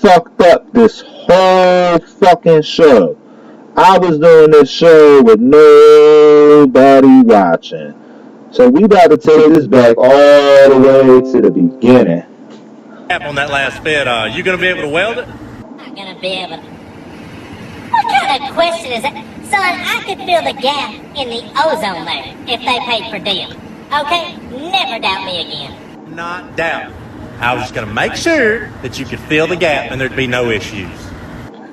fucked up this whole fucking show. I was doing this show with nobody watching. So we got to take this back all the way to the beginning. On that last fit, you gonna be able to weld it? Not gonna be able to. What kind of question is that? Son, I could fill the gap in the ozone layer if they paid per diem. Okay? Never doubt me again. Not doubt. I was just gonna make sure that you could fill the gap and there'd be no issues.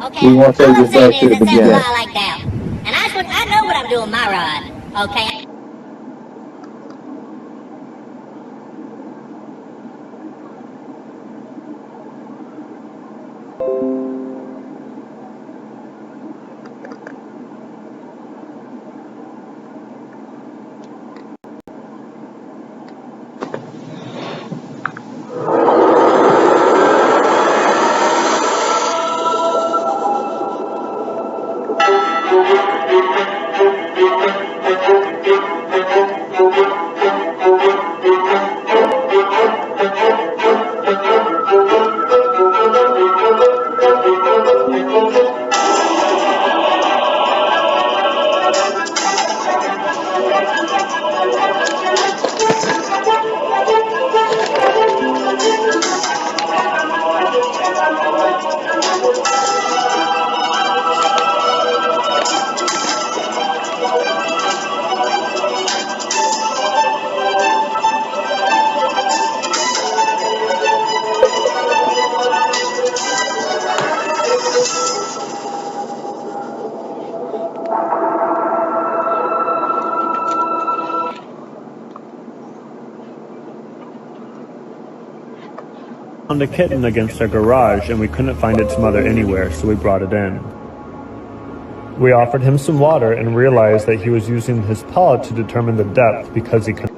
Okay? We want to take All I'm this back saying to the is that's beginning. why I like doubt. And I know what I'm doing my rod. Okay? Found a kitten against our garage and we couldn't find its mother anywhere, so we brought it in. We offered him some water and realized that he was using his paw to determine the depth because he couldn't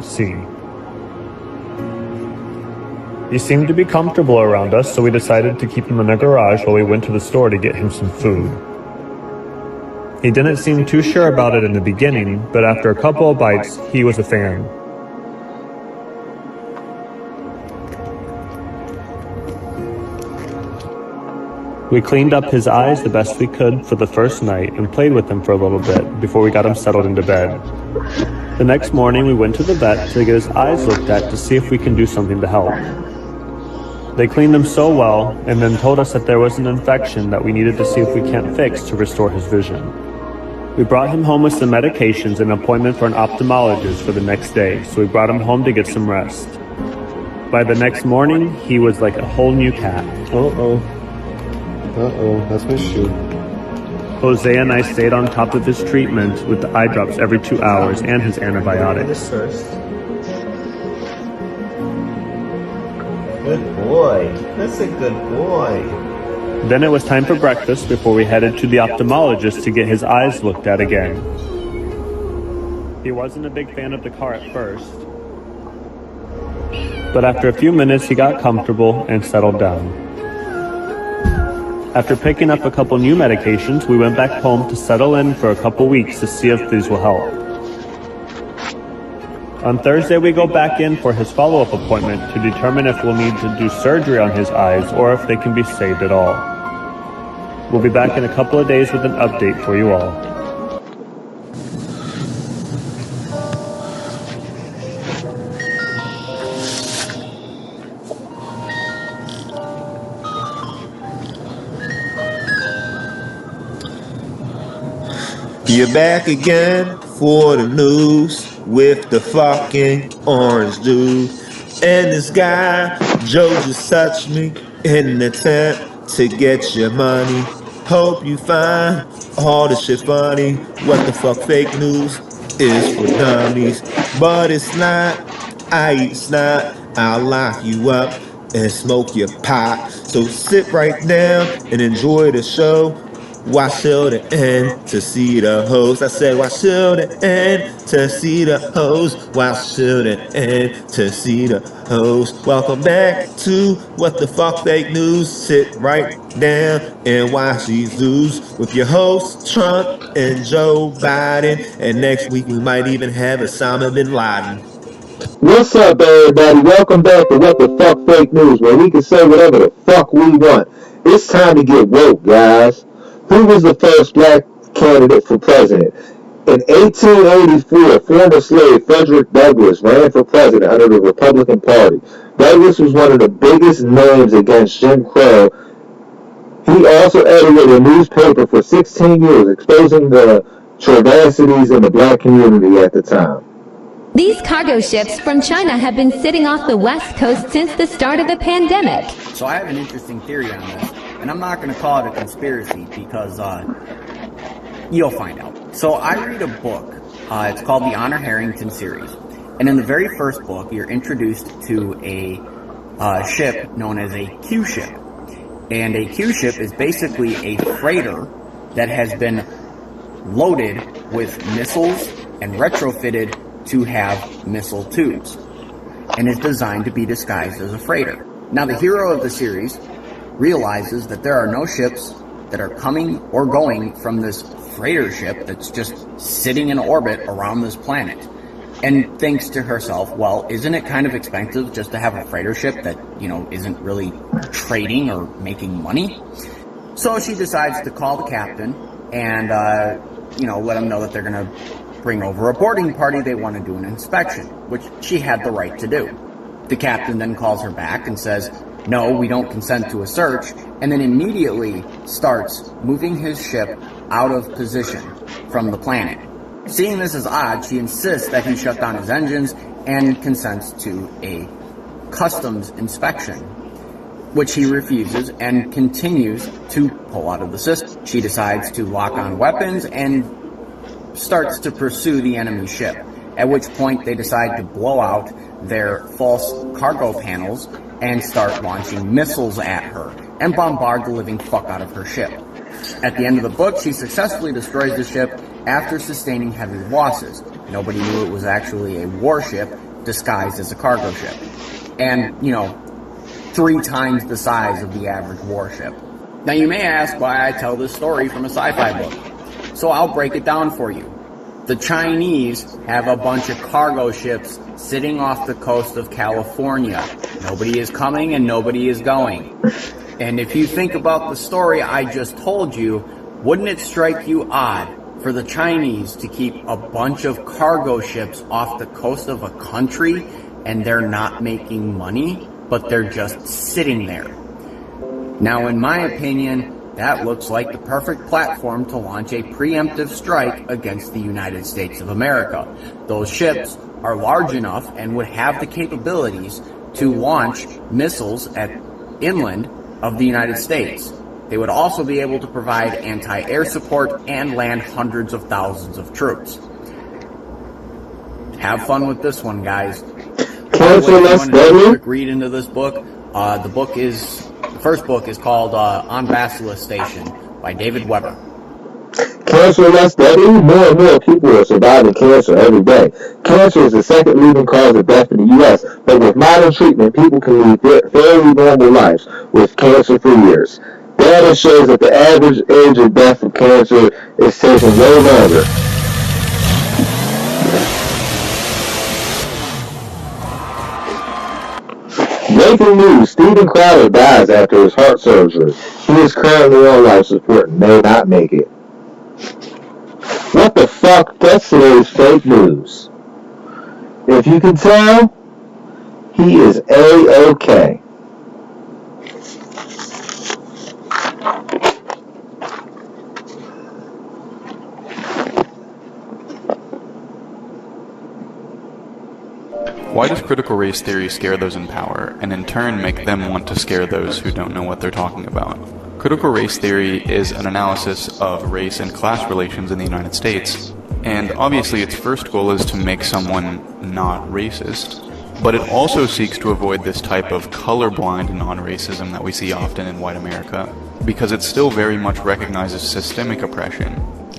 see. He seemed to be comfortable around us, so we decided to keep him in the garage while we went to the store to get him some food. He didn't seem too sure about it in the beginning, but after a couple of bites, he was a fan. We cleaned up his eyes the best we could for the first night and played with him for a little bit before we got him settled into bed. The next morning, we went to the vet to get his eyes looked at to see if we can do something to help. They cleaned them so well and then told us that there was an infection that we needed to see if we can't fix to restore his vision. We brought him home with some medications and an appointment for an ophthalmologist for the next day, so we brought him home to get some rest. By the next morning, he was like a whole new cat. That's my shoe. Jose and I stayed on top of his treatment with the eye drops every 2 hours and his antibiotics. Good boy. That's a good boy. Then it was time for breakfast before we headed to the ophthalmologist to get his eyes looked at again. He wasn't a big fan of the car at first, but after a few minutes he got comfortable and settled down. After picking up a couple new medications, we went back home to settle in for a couple weeks to see if these will help. On Thursday, we go back in for his follow-up appointment to determine if we'll need to do surgery on his eyes or if they can be saved at all. We'll be back in a couple of days with an update for you all. You're back again for the news with the fucking orange dude. And this guy, Joe, just touched me in an attempt to get your money. Hope you find all this shit funny. What the fuck fake news is for dummies. But it's not, I eat snot, I'll lock you up and smoke your pot. So sit right down and enjoy the show. Watch till the end to see the host. I said, watch till the end to see the host. Watch till the end to see the host. Welcome back to What the Fuck Fake News. Sit right down and watch these news with your hosts, Trump and Joe Biden. And next week we might even have Osama bin Laden. What's up, everybody? Welcome back to What the Fuck Fake News, where we can say whatever the fuck we want. It's time to get woke, guys. Who was the first black candidate for president? In 1884, former slave Frederick Douglass ran for president under the Republican Party. Douglass was one of the biggest names against Jim Crow. He also edited a newspaper for 16 years, exposing the atrocities in the black community at the time. These cargo ships from China have been sitting off the west coast since the start of the pandemic. So I have an interesting theory on this, and I'm not going to call it a conspiracy because you'll find out. So I read a book. It's called the Honor Harrington series. And in the very first book, you're introduced to a ship known as a Q ship. And a Q ship is basically a freighter that has been loaded with missiles and retrofitted to have missile tubes, and is designed to be disguised as a freighter. Now, the hero of the series realizes that there are no ships that are coming or going from this freighter ship that's just sitting in orbit around this planet, and thinks to herself, well, isn't it kind of expensive just to have a freighter ship that, isn't really trading or making money? So she decides to call the captain and, let him know that they're going to bring over a boarding party. They want to do an inspection, which she had the right to do. The captain then calls her back and says, no, we don't consent to a search, and then immediately starts moving his ship out of position from the planet. Seeing this as odd, she insists that he shut down his engines and consents to a customs inspection, which he refuses and continues to pull out of the system. She decides to lock on weapons and starts to pursue the enemy ship, at which point they decide to blow out their false cargo panels and start launching missiles at her and bombard the living fuck out of her ship. At the end of the book, she successfully destroys the ship after sustaining heavy losses. Nobody knew it was actually a warship disguised as a cargo ship. And, 3 times the size of the average warship. Now you may ask why I tell this story from a sci-fi book. So I'll break it down for you. The Chinese have a bunch of cargo ships sitting off the coast of California. Nobody is coming and nobody is going. And if you think about the story I just told you, wouldn't it strike you odd for the Chinese to keep a bunch of cargo ships off the coast of a country and they're not making money, but they're just sitting there? Now, in my opinion, that looks like the perfect platform to launch a preemptive strike against the United States of America. Those ships are large enough and would have the capabilities to launch missiles at inland of the United States. They would also be able to provide anti-air support and land hundreds of thousands of troops. Have fun with this one, guys. Quick read into this book. The first book is called On Basilisk Station by David Weber. Cancer less deadly? More and more people are surviving cancer every day. Cancer is the second leading cause of death in the U.S., but with modern treatment, people can lead fairly normal lives with cancer for years. Data shows that the average age of death from cancer is taking way longer. Breaking news, Steven Crowder dies after his heart surgery. He is currently on life support and may not make it. What the fuck? That's today's fake news. If you can tell, he is A-OK. Why does critical race theory scare those in power, and in turn make them want to scare those who don't know what they're talking about? Critical race theory is an analysis of race and class relations in the United States, and obviously its first goal is to make someone not racist. But it also seeks to avoid this type of colorblind non-racism that we see often in white America, because it still very much recognizes systemic oppression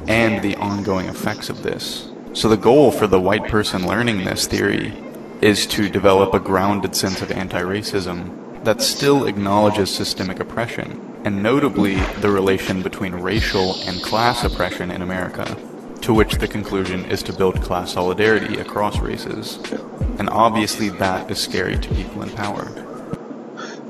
and the ongoing effects of this. So the goal for the white person learning this theory is to develop a grounded sense of anti-racism that still acknowledges systemic oppression, and notably the relation between racial and class oppression in America, to which the conclusion is to build class solidarity across races. And obviously that is scary to people in power.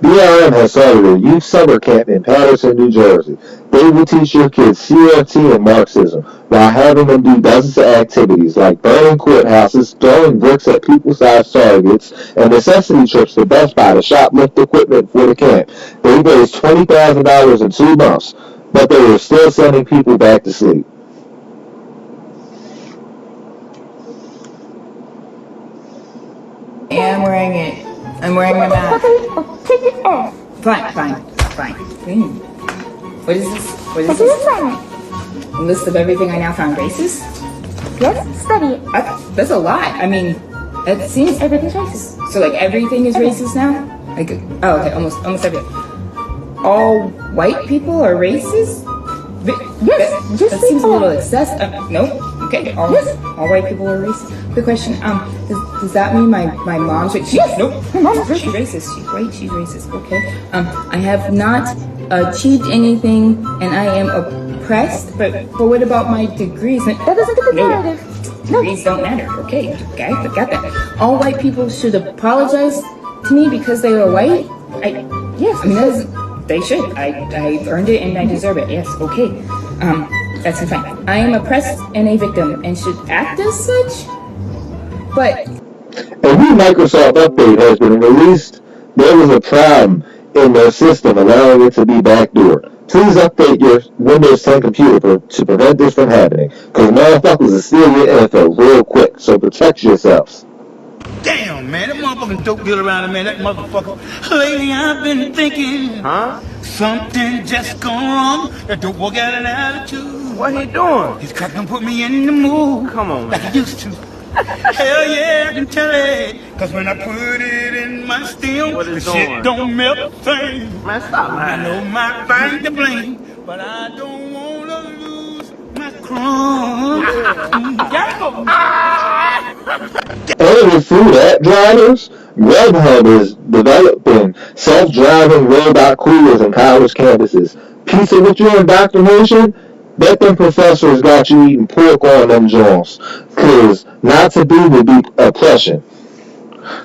BLM has started a youth summer camp in Patterson, New Jersey. They will teach your kids CRT and Marxism while having them do dozens of activities like burning courthouses, throwing bricks at people-sized targets, and necessity trips to Best Buy to shoplift equipment for the camp. They raised $20,000 in 2 months, but they were still sending people back to sleep. Yeah, I'm wearing it. I'm wearing my mask. Take it off. Fine. What is this? What is this? A list of everything I now found racist? Yes, study it. That's a lot. I mean, it seems everything's racist. So like everything is racist now? Like, oh, okay, almost everything. All white people are racist? Yes, that seems a little excessive. No? Okay, all white people are racist. Quick question, does that mean my mom's racist? Yes. Nope. My mom's She's racist. She's white, she's racist. Okay. I have not achieved anything and I am oppressed, but what about my degrees? That doesn't fit the narrative. Degrees don't matter. Okay, I got that. All white people should apologize to me because they are white? Yes, I mean, they should. I earned it and I deserve it. Yes, okay. That's fine. I am oppressed and a victim and should act as such, but... A new Microsoft update has been released. There was a problem in their system allowing it to be backdoored. Please update your Windows 10 computer to prevent this from happening, because motherfuckers will steal your info real quick, so protect yourselves. Damn, man, that motherfucking dope dealer around there, man, that motherfucker. Lately I've been thinking, something just gone wrong. That dope boy got an attitude. What he doing? He's cracking put me in the mood. Come on, like he used to. Hell yeah, I can tell it. Cause when I put it in my steel, the shit don't melt a thing. Man, stop, man. I know my thing to blame, but I don't wanna lose my crown. And with food app drivers, Grubhub is developing self-driving robot coolers in college campuses. Pizza with your indoctrination? Bet them professors got you eating pork on them joints. Cause not to be would be oppression.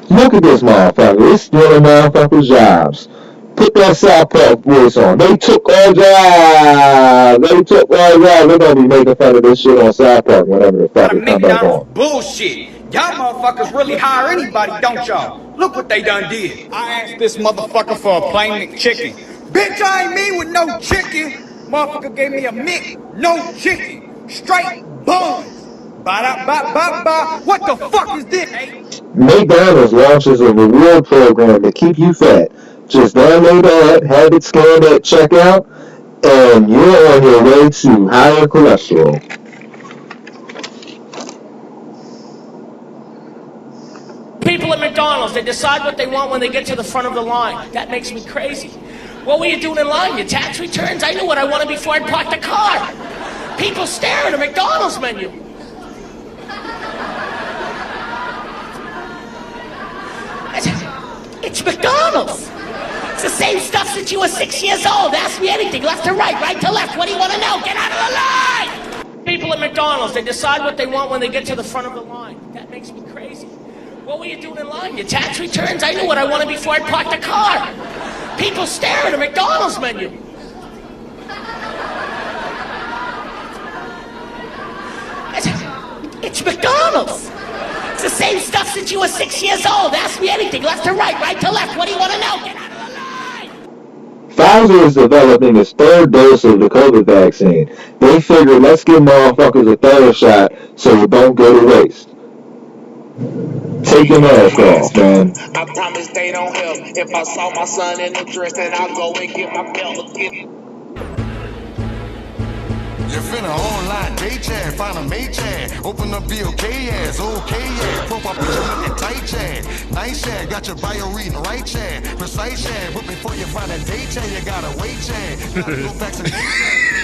Look at this motherfucker. It's stealing motherfuckers' jobs. Put that South Park voice on. They took our jobs. They're gonna be making fun of this shit on South Park whenever the fuck it comes back on. Bullshit. Y'all motherfuckers really hire anybody, don't y'all? Look what they done did. I asked this motherfucker for a plain McChicken. Bitch, I ain't mean with no chicken. Motherfucker gave me a Mick, no chicken. Straight buns. Ba-da-ba-ba-ba. What the fuck is this? McDonald's launches a reward program to keep you fat. Just download the app, have it scanned at checkout, and you're on your way to higher cholesterol. People at McDonald's, they decide what they want when they get to the front of the line. That makes me crazy. What were you doing in line? Your tax returns? I knew what I wanted before I parked the car. People stare at a McDonald's menu. It's McDonald's. It's the same stuff since you were 6 years old. Ask me anything, left to right to left. What do you want to know? Get out of the line! People at McDonald's, they decide what they want when they get to the front of the line. That makes me crazy. What were you doing in line? Your tax returns? I knew what I wanted before I parked the car. People stare at a McDonald's menu. It's McDonald's. It's the same stuff since you were 6 years old. Ask me anything, left to right to left. What do you want to know? Get out of the line! Pfizer is developing its third dose of the COVID vaccine. They figured, let's give motherfuckers a third shot so it don't go to waste. Take your mask off, man. I promise they don't help. If I saw my son in the dress, then I'll go and get my belt again. You finna online date chat, find a mate chat, open up be okay ass, okay yeah. Profile picture with that tight chat, nice chat, got your bio reading right chat, precise chat. But before you find a date chat, you gotta wait chat. Gotta go back to the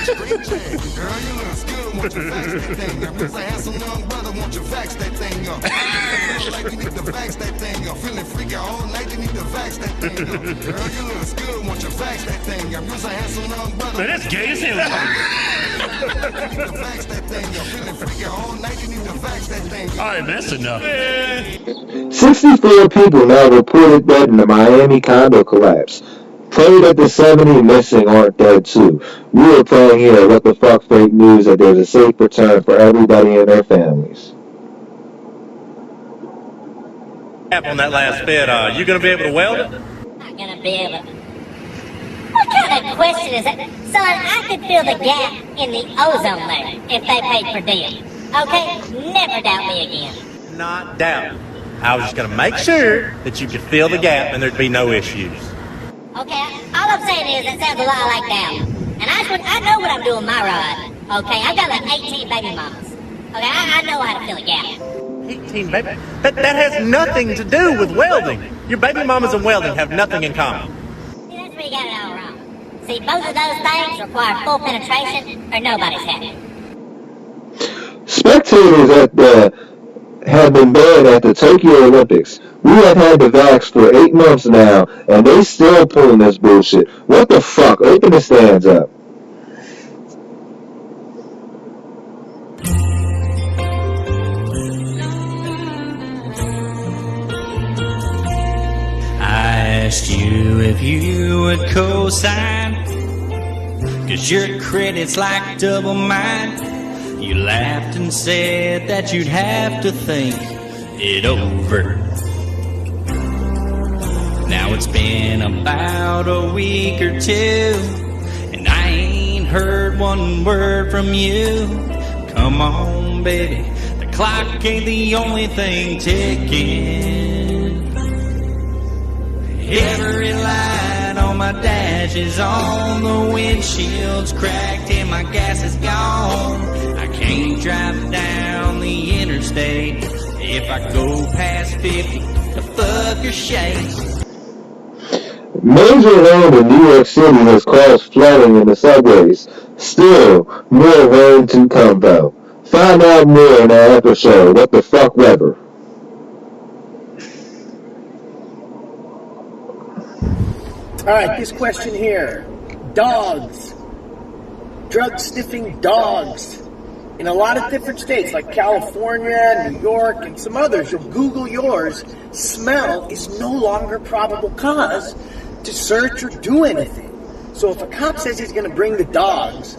straight chat. Girl, you look good, won't you fax that thing up? You're a handsome young brother, won't you fax that thing up? Feel like you need to fax that thing up. Feeling freaky all night, you need to fax that thing up. Girl, you look good, won't you fax that thing up? You're a handsome young brother. Man, that's gay as hell. Alright, that's enough. 64 people now reported dead in the Miami condo collapse. Played at the 70 missing aren't dead too. We were playing here What the Fuck Fake News that there's a safe return for everybody and their families. On that last bit, you gonna be able to weld it? Not gonna be able to. What kind of question is that? Son, I could fill the gap in the ozone layer if they paid per diem. Okay? Never doubt me again. Not doubt. I was just gonna make sure that you could fill the gap and there'd be no issues. Okay, all I'm saying is that sounds a lot like doubt. And I know what I'm doing with my rod. Okay, I've got like 18 baby mamas. Okay, I know how to fill a gap. 18 baby? That has nothing to do with welding. Your baby mamas and welding have nothing in common. See, that's where you got it all wrong. See, both of those things require full penetration or nobody's happy. Spectators have been banned at the Tokyo Olympics. We have had the vax for 8 months now, and they still pulling this bullshit. What the fuck? Open the stands up. I asked you if you would co-sign, 'cause your credit's like double mine. You laughed and said that you'd have to think it over. Now it's been about a week or two, and I ain't heard one word from you. Come on, baby, the clock ain't the only thing ticking. Every light on my dash is on, the windshield's cracked and my gas is gone. I can't drive down the interstate if I go past 50 to fuck your shake. Major rain in New York City has caused flooding in the subways. Still, more rain to come though. Find out more in our episode, What the Fuck Weather. Alright, this question here. Dogs. Drug-sniffing dogs. In a lot of different states like California, New York, and some others, you'll Google yours, smell is no longer probable cause to search or do anything. So if a cop says he's going to bring the dogs,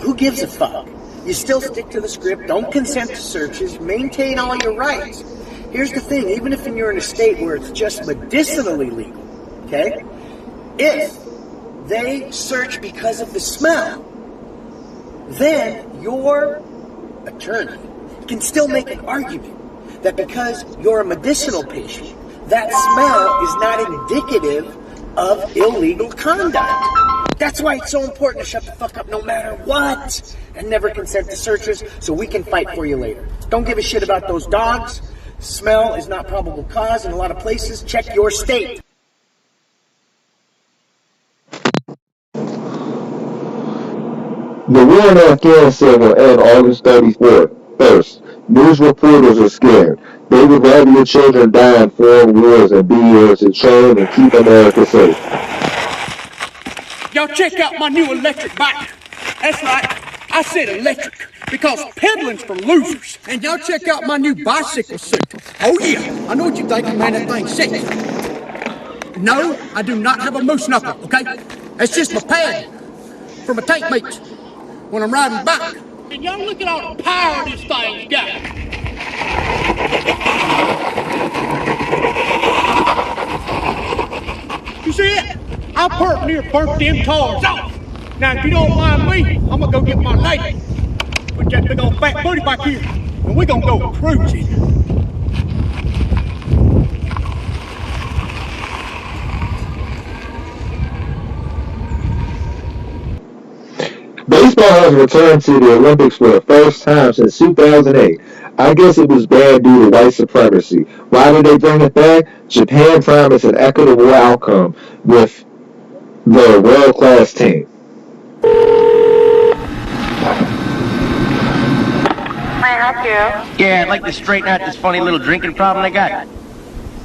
who gives a fuck? You still stick to the script, don't consent to searches, maintain all your rights. Here's the thing, even if you're in a state where it's just medicinally legal, okay? If they search because of the smell, then your attorney can still make an argument that because you're a medicinal patient, that smell is not indicative of illegal conduct. That's why it's so important to shut the fuck up no matter what and never consent to searches so we can fight for you later. Don't give a shit about those dogs. Smell is not probable cause in a lot of places. Check your state. The war in Afghanistan will end August 34th. First, news reporters are scared. They would rather your children die in foreign wars than be here to train and keep America safe. Y'all check out my new electric bike. That's right, I said electric, because pedaling's for losers. And y'all check out my new bicycle suit. Oh yeah, I know what you're thinking, man, that thing's sick. No, I do not have a moose knuckle, okay? That's just my pad for my tank mates when I'm riding back. And y'all look at all the power this thing's got. You see it? I perp near burnt them cars off. Now, if you don't mind me, I'm gonna go get my lady. Put that big old fat booty back here, and we're gonna go cruising. Baseball has returned to the Olympics for the first time since 2008. I guess it was banned due to white supremacy. Why did they bring it back? Japan promised an equitable outcome with their world-class team. Yeah, I'd like to straighten out this funny little drinking problem I got.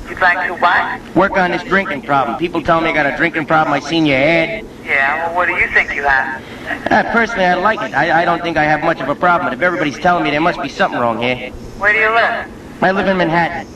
You'd like to what? Work on this drinking problem. People tell me I got a drinking problem. I seen your ad. Yeah, well, what do you think you have? Personally, I like it. I don't think I have much of a problem, but if everybody's telling me there must be something wrong here. Where do you live? I live in Manhattan.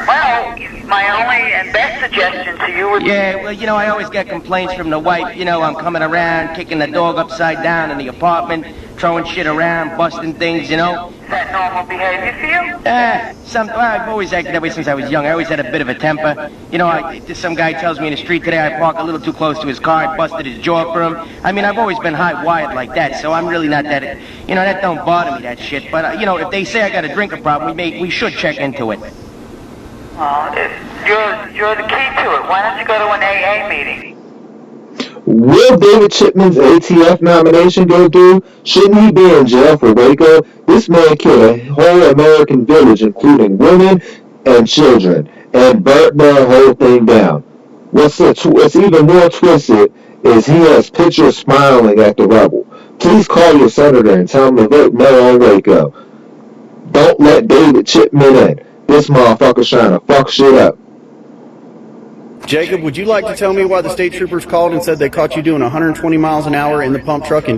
Well, my only and best suggestion to you would be... Yeah, well, you know, I always get complaints from the wife. You know, I'm coming around, kicking the dog upside down in the apartment, throwing shit around, busting things, you know. Is that normal behavior for you? I've always acted that way since I was young. I always had a bit of a temper. You know, some guy tells me in the street today I park a little too close to his car, I busted his jaw for him. I mean, I've always been high-wired like that, so I'm really not that, you know, that don't bother me, that shit. But, you know, if they say I got a drinking problem, we should check into it. Well, you're the key to it. Why don't you go to an AA meeting? Will David Chipman's ATF nomination go through? Shouldn't he be in jail for Waco? This man killed a whole American village, including women and children, and burnt the whole thing down. What's even more twisted is he has pictures smiling at the rubble. Please call your senator and tell him to vote no on Waco. Don't let David Chipman in. This motherfucker's trying to fuck shit up. Jacob, would you like to tell me why the state troopers called and said they caught you doing 120 miles an hour in the pump truck in